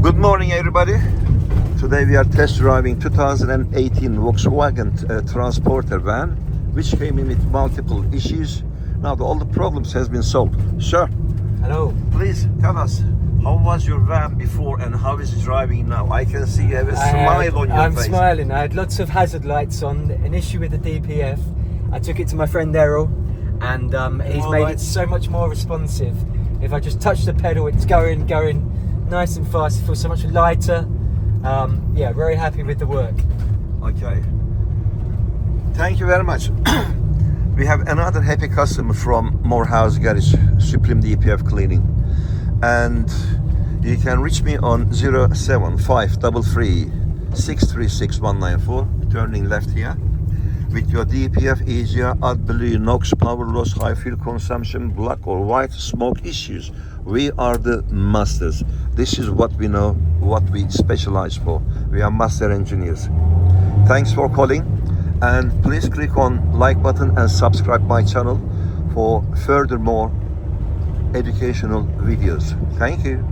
Good morning, everybody. Today we are test driving 2018 Volkswagen Transporter van, which came in with multiple issues. Now all the problems has been solved. Sir, hello. Please tell us, how was your van before and how is it driving now? I can see you have a smile on your face. I'm smiling. I had lots of hazard lights on. An issue with the DPF. I took it to my friend Errol, and he's made it so much more responsive. If I just touch the pedal, it's going nice and fast. It feels so much lighter. Yeah, very happy with the work. Okay. Thank you very much. We have another happy customer from Moorhouse Garage Supreme DPF Cleaning, and you can reach me on 07533 636 194, turning left here, with your DPF, ECU, AdBlue, NOx, power loss, high fuel consumption, black or white smoke issues. We are the masters. This is what we know, what we specialize for. We are master engineers. Thanks for calling, and please click on like button and subscribe my channel for furthermore educational videos. Thank you.